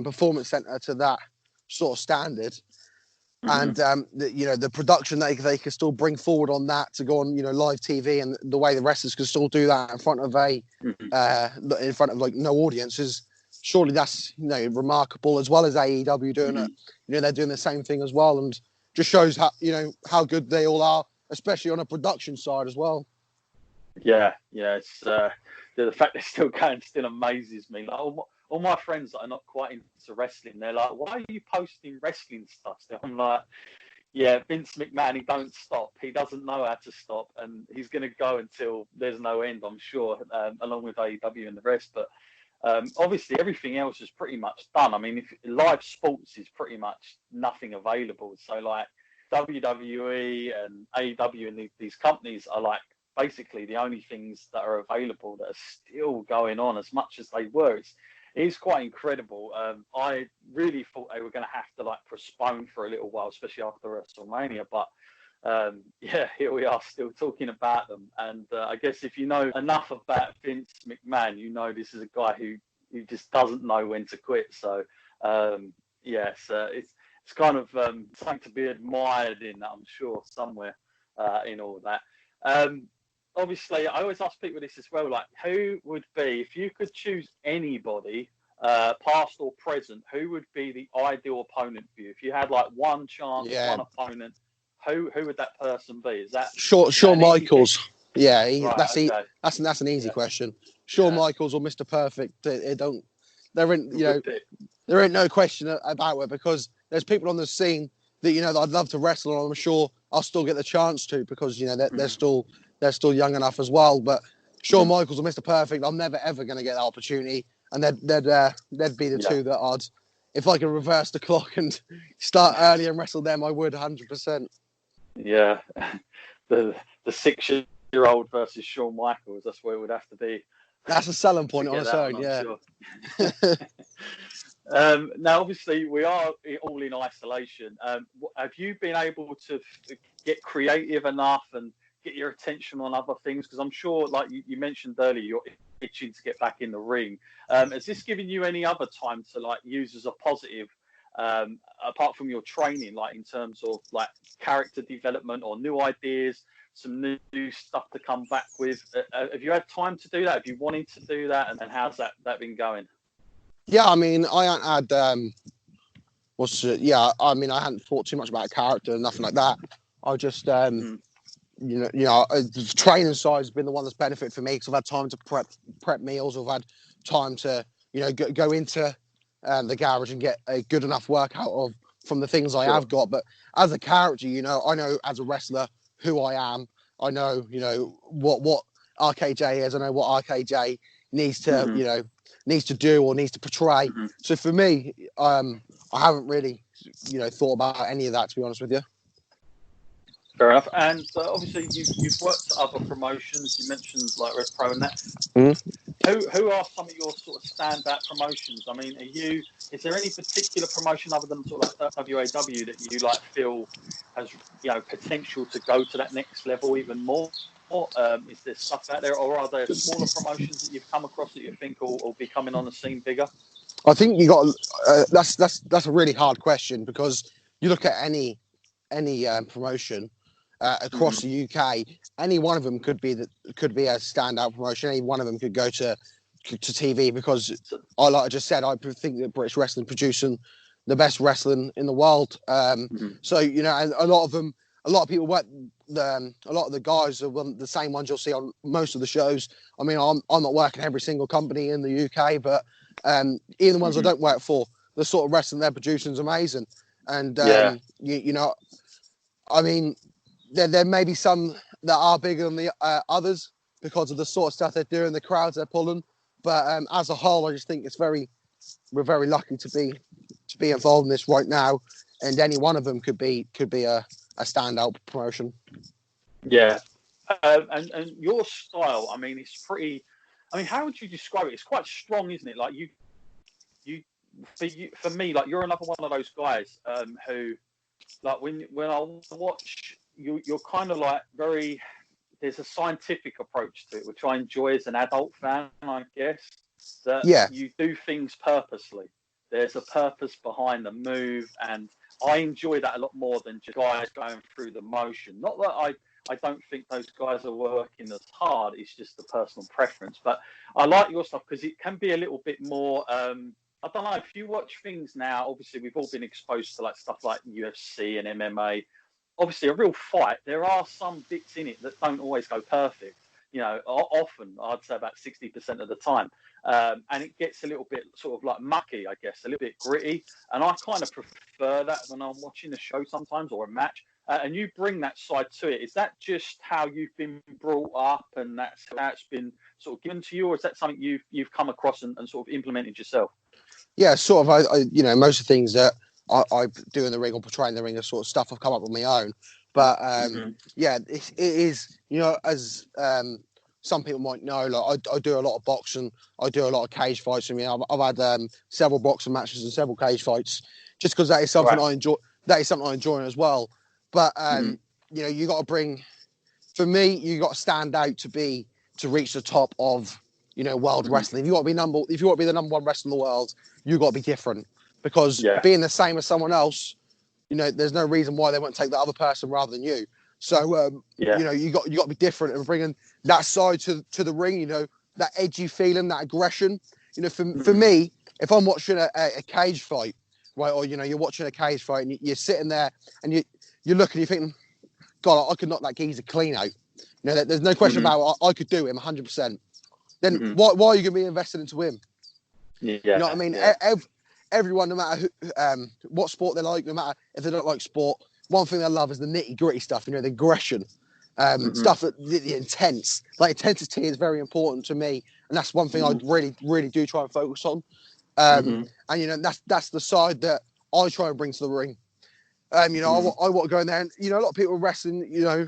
performance center to that sort of standard. Mhm. And the production they can still bring forward on that to go on live TV, and the way the wrestlers can still do that in front of Mhm. like no audience is surely that's remarkable, as well as AEW doing it. Mhm. They're doing the same thing as well, and just shows how good they all are, especially on a production side as well. Yeah, it's the fact they're still going still amazes me. Like all my friends that are not quite into wrestling, they're like, "Why are you posting wrestling stuff?" So I'm like, "Yeah, Vince McMahon, he don't stop. He doesn't know how to stop, and he's going to go until there's no end, I'm sure, along with AEW and the rest." But obviously, everything else is pretty much done. I mean, if live sports is pretty much nothing available, so like WWE and AEW and these companies are like basically the only things that are available that are still going on as much as they were. It's quite incredible. I really thought they were going to have to like postpone for a little while, especially after WrestleMania. But yeah, here we are still talking about them. And I guess if you know enough about Vince McMahon, you know this is a guy who just doesn't know when to quit. So yes, it's kind of something to be admired in, I'm sure, somewhere in all of that. Obviously, I always ask people this as well, like who would be, if you could choose anybody, past or present, who would be the ideal opponent for you? If you had like one chance, Yeah, one opponent, who would that person be? Is that Shawn an easy pick? Michaels. Yeah, Right, okay. that's an easy Yeah, question. Shawn yeah. Michaels or Mr. Perfect. It don't. There ain't Good pick. there ain't no question about it, because there's people on the scene that I'd love to wrestle, and I'm sure I'll still get the chance to, because they're still young enough as well. But Shawn Mhm. Michaels or Mr. Perfect, I'm never ever going to get that opportunity, and they'd be the Yeah. two that I'd, if I could reverse the clock and start early and wrestle them, I would 100%. Yeah. The 6-year-old versus Shawn Michaels, that's where it would have to be That's a selling to point on get its that own, one, I'm yeah. sure. Now, obviously, we are all in isolation. Have you been able to get creative enough and get your attention on other things? Because I'm sure, like you mentioned earlier, you're itching to get back in the ring. Has this given you any other time to like use as a positive, apart from your training, like in terms of like character development or new ideas, some new stuff to come back with? Have you had time to do that? Have you wanted to do that? And how's that been going? Yeah, I mean, I hadn't had I mean, I hadn't thought too much about a character and nothing like that. I just Mm. the training side has been the one that's benefited for me, because I've had time to prep meals. I've had time to go into the garage and get a good enough workout from the things I Sure. have got. But as a character, I know as a wrestler who I am. I know what RKJ is. I know what RKJ needs to Hmm. needs to do or needs to portray. Hmm. So for me, I haven't really thought about any of that, to be honest with you. Fair enough. And obviously, you've worked at other promotions. You mentioned like Red Pro and that. Mhm. Who are some of your sort of standout promotions? I mean, is there any particular promotion other than sort of like WAW that you like feel has potential to go to that next level even more? Is there stuff out there, or are there smaller promotions that you've come across that you think will be coming on the scene bigger? I think you got that's a really hard question, because you look at any promotion Hmm. across the UK, any one of them could be a standout promotion. Any one of them could go to TV, because So, like I just said, I think that British wrestling producing the best wrestling in the world. mhm. So and a lot of them, a lot of people work. A lot of the guys are the same ones you'll see on most of the shows. I mean, I'm not working every single company in the UK, but even the ones I Hmm. don't work for, the sort of wrestling they're producing is amazing. And Yeah. I mean, there may be some that are bigger than the others, because of the sort of stuff they're doing, the crowds they're pulling. But as a whole, I just think we're very lucky to be involved in this right now, and any one of them could be a standout promotion. Yeah. And your style, I mean, it's pretty. I mean, how would you describe it? It's quite strong, isn't it? Like for me, like you're another one of those guys who, like when I watch you, you're kind of like very. There's a scientific approach to it, which I enjoy as an adult fan, I guess. That Yeah, you do things purposely. There's a purpose behind the move, and I enjoy that a lot more than just guys going through the motion. Not that I don't think those guys are working as hard. It's just a personal preference. But I like your stuff because it can be a little bit more. I don't know, if you watch things now, obviously we've all been exposed to like stuff like UFC and MMA. Obviously, a real fight, there are some bits in it that don't always go perfect. You know, often, I'd say about 60% of the time. And it gets a little bit sort of like mucky, I guess, a little bit gritty. And I kind of prefer that when I'm watching a show sometimes or a match. And you bring that side to it. Is that just how you've been brought up and that's how it's been sort of given to you? Or is that something you've come across and sort of implemented yourself? Yeah, sort of. I you know, most of the things that I do in the ring or portray in the ring are sort of stuff I've come up with my own. But yeah, it is, you know, as some people might know, like I do a lot of boxing, I do a lot of cage fights. I mean, I've had several boxing matches and several cage fights, just because that is something I enjoy. That is something I enjoy as well. But you know, you got to bring. For me, you got to stand out to reach the top of, you know, world wrestling. If you want to be the number one wrestler in the world, you got to be different. Because being the same as someone else, you know, there's no reason why they won't take the other person rather than you. So, you know, you got to be different and bringing that side to the ring. You know, that edgy feeling, that aggression. You know, for me, if I'm watching a cage fight, right, or you know, you're watching a cage fight and you're sitting there and you're looking, you're thinking, God, I could knock that geezer clean out. You know, there's no question about it. I could do him 100%. Then why are you going to be invested into him? Yeah, you know what I mean? Yeah. Everyone, no matter who, what sport they like, no matter if they don't like sport, one thing they love is the nitty gritty stuff. You know, the aggression, stuff that the intense, like intensity is very important to me, and that's one thing I really do try and focus on. And you know, that's the side that I try and bring to the ring. You know, I want to go in there, and you know, a lot of people wrestling, you know,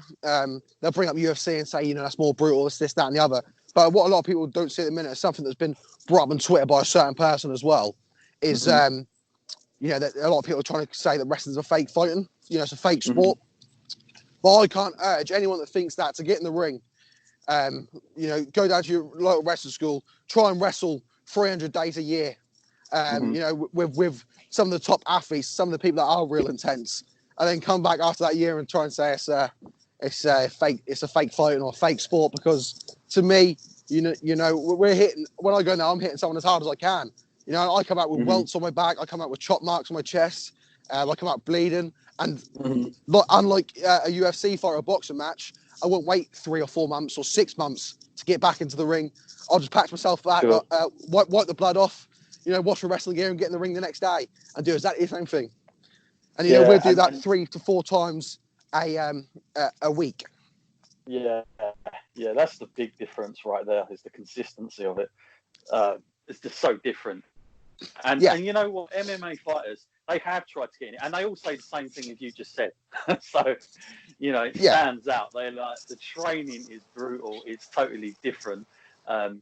they'll bring up UFC and say, you know, that's more brutal, this, that, and the other. But what a lot of people don't see at the minute is something that's been brought up on Twitter by a certain person as well. Is you know, that a lot of people are trying to say that wrestling's a fake fighting. You know, it's a fake sport. But I can't urge anyone that thinks that to get in the ring. You know, go down to your local wrestling school, try and wrestle 300 days a year. You know, with some of the top athletes, some of the people that are real intense, and then come back after that year and try and say it's a fake fighting or a fake sport. Because to me, you know, we're hitting. When I go now, I'm hitting someone as hard as I can. You know, I come out with welts on my back. I come out with chop marks on my chest. I come out bleeding. And unlike a UFC fight or a boxing match, I won't wait 3 or 4 months or 6 months to get back into the ring. I'll just patch myself back, wipe the blood off, you know, wash my wrestling gear and get in the ring the next day and do exactly the same thing. And, you know, we'll do that 3 to 4 times a week. Yeah, that's the big difference right there, is the consistency of it. It's just so different. And you know what, MMA fighters, they have tried to get in it, and they all say the same thing as you just said. So, you know, it stands out. They're like, the training is brutal. It's totally different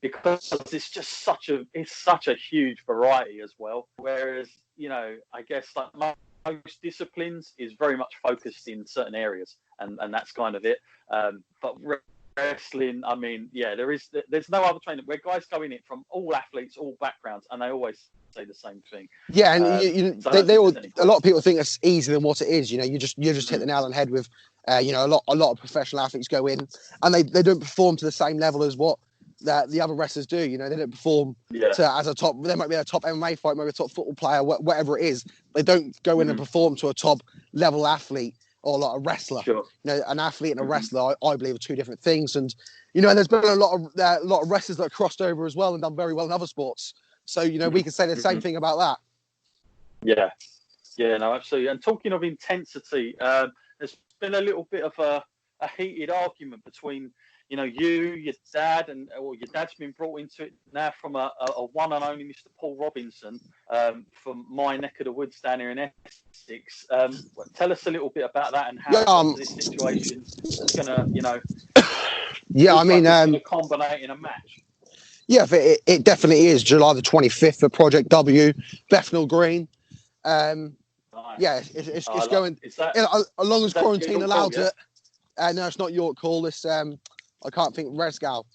because it's just such a huge variety as well. Whereas, you know, I guess like most disciplines is very much focused in certain areas, and that's kind of it. But wrestling, I mean, there's no other training where guys go in it from all athletes, all backgrounds, and they always say the same thing. Yeah, and they all, a lot of people think it's easier than what it is. You know, you just hit the nail on the head with, you know, a lot of professional athletes go in and they don't perform to the same level as what the other wrestlers do. You know, they don't perform as a top. They might be a top MMA fight, maybe a top football player, whatever it is. They don't go in and perform to a top level athlete or like a wrestler. Sure. You know, an athlete and a wrestler, I believe, are two different things. And you know, and there's been a lot of wrestlers that have crossed over as well and done very well in other sports. So you know, we can say the same thing about that. Yeah, no, absolutely. And talking of intensity, there's been a little bit of a heated argument between, you know, your dad, or your dad's been brought into it now from a one and only Mr. Paul Robinson from my neck of the woods down here in Essex. Tell us a little bit about that and how this situation is going to, you know, I mean, combine in a match. Yeah, it definitely is July the 25th at Project W, Bethnal Green. Nice. Yeah, it's going. As long as quarantine allows it. No, it's not York Hall. It's I can't think. Resgal.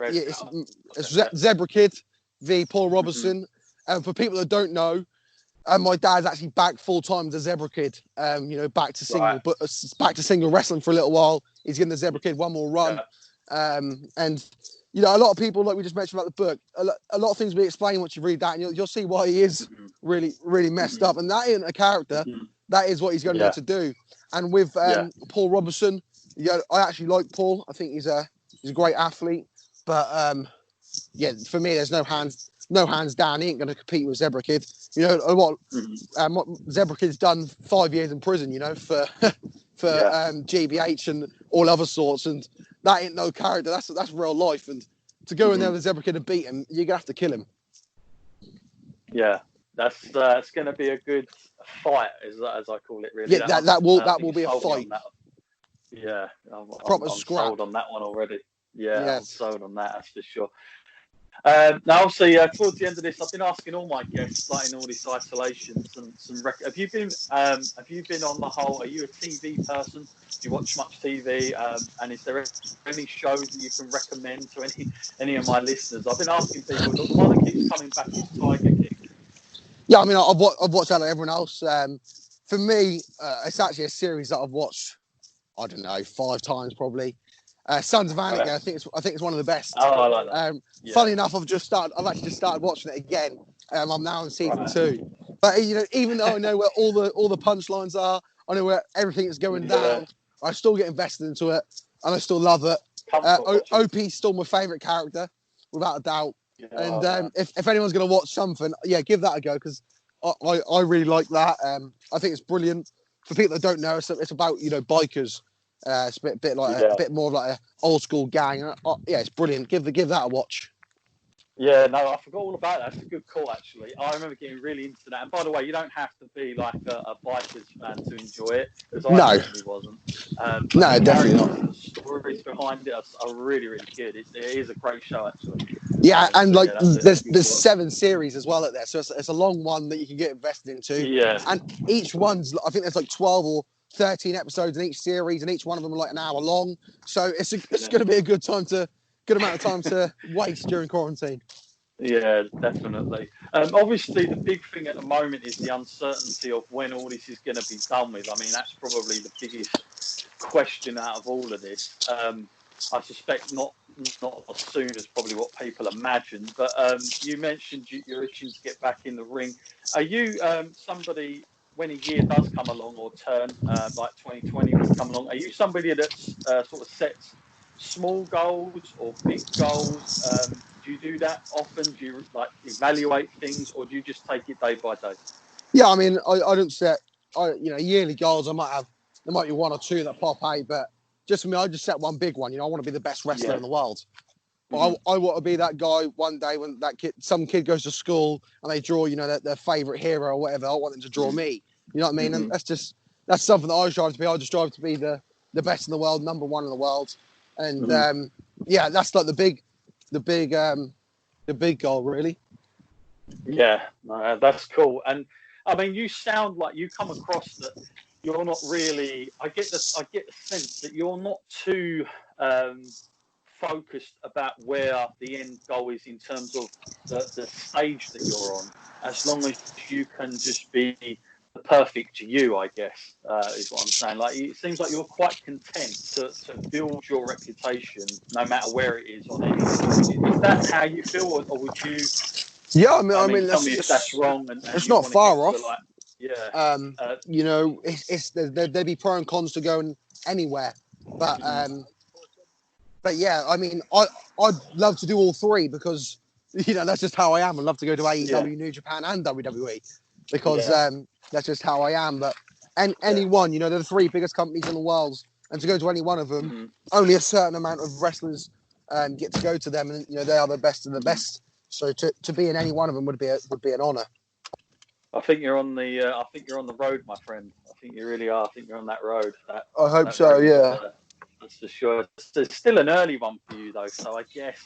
It's Zebra Kid v Paul Robertson. And for people that don't know, my dad's actually back full time as a Zebra Kid. Back to single, but back to single wrestling for a little while. He's giving the Zebra Kid one more run. And a lot of people, like we just mentioned about the book, a lot of things will be explained once you read that, and you'll see why he is really, really messed up. And that isn't a character. That is what he's going to need to do. And with Paul Robertson, I actually like Paul. I think he's a great athlete. But for me, there's no hands down. He ain't going to compete with Zebra Kid. What Zebra Kid's done 5 years in prison. For GBH and all other sorts, and that ain't no character. That's real life. And to go in there with Zebra Kid and beat him, you're gonna have to kill him. Yeah, that's going to be a good fight, as I call it. Really, yeah, that will be a fight. Yeah, I'm scrap. sold on that one already. Yeah, I'm sold on that. That's for sure. Now, obviously, towards the end of this, I've been asking all my guests, like in all this isolation, some have you been on the whole? Are you a TV person? Do you watch much TV? And is there any shows that you can recommend to any of my listeners? I've been asking people. The one that keeps coming back is Tiger King. Yeah, I mean, I've watched that like everyone else. For me, it's actually a series that I've watched, I don't know, 5 times probably. Sons of Anarchy, I think it's one of the best. Oh, I like that. Funny enough, I've actually just started watching it again. I'm now in season 2. But even though I know where all the punchlines are, I know where everything is going down, I still get invested into it, and I still love it. OP's still my favourite character, without a doubt. Yeah, and if anyone's going to watch something, give that a go, because I really like that. I think it's brilliant. For people that don't know, it's about bikers. It's a bit more like an old school gang. It's brilliant. Give that a watch. Yeah, no, I forgot all about that. That's a good call, actually. I remember getting really into that. And by the way, you don't have to be like a Bikers fan to enjoy it, because I certainly wasn't. No, definitely not. The stories behind it are really, really good. It is a great show, actually. Yeah, and there's 7 series as well at there, so it's a long one that you can get invested into. Yeah. And each one's, I think there's like 12 or 13 episodes in each series, and each one of them are like an hour long. So it's going to be a good amount of time to waste during quarantine. Yeah, definitely. Obviously, the big thing at the moment is the uncertainty of when all this is going to be done with. I mean, that's probably the biggest question out of all of this. I suspect not as soon as probably what people imagine. But you mentioned you're itching to get back in the ring. Are you somebody, when a year does come along or turn, like 2020 will come along, are you somebody that's sort of sets small goals or big goals? Do you do that often? Do you evaluate things, or do you just take it day by day? Yeah, I mean, I don't set yearly goals. There might be 1 or 2 that pop out, but just for me, I just set one big one. I want to be the best wrestler in the world. But I want to be that guy one day when some kid goes to school and they draw, their favorite hero or whatever. I want them to draw me. You know what I mean? And that's something that I strive to be. I just strive to be the best in the world, number 1 in the world. And that's like the big goal, really. Yeah, that's cool. And I mean, you sound like you come across that you're not really. I get the sense that you're not too focused about where the end goal is in terms of the stage that you're on. As long as you can just be perfect to you, I guess, is what I'm saying. Like, it seems like you're quite content to build your reputation, no matter where it is on any story. Is that how you feel, or would you? Yeah, I mean, tell me if that's wrong. And it's not far off. There'd be pro and cons to going anywhere, but yeah, I mean, I'd love to do all 3 because that's just how I am. I'd love to go to AEW, New Japan, and WWE because that's just how I am. But any one, they're the 3 biggest companies in the world, and to go to any one of them, only a certain amount of wrestlers get to go to them, and they are the best of the best. So to be in any one of them would be an honour. I think you're on the road, my friend. I think you really are. I think you're on that road. I hope so. Yeah. That's for sure. It's still an early one for you, though. So I guess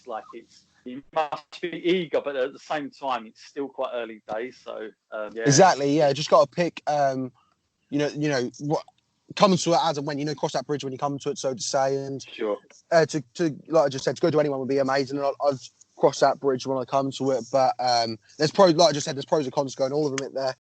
you must be eager, but at the same time, it's still quite early days. So Exactly. Yeah. Just got to pick. What comes to it as and when. Cross that bridge when you come to it, so to say. And sure. To like I just said, to go to anyone would be amazing. And cross that bridge when I come to it. But there's pros, like I just said, there's pros and cons going all of them in there.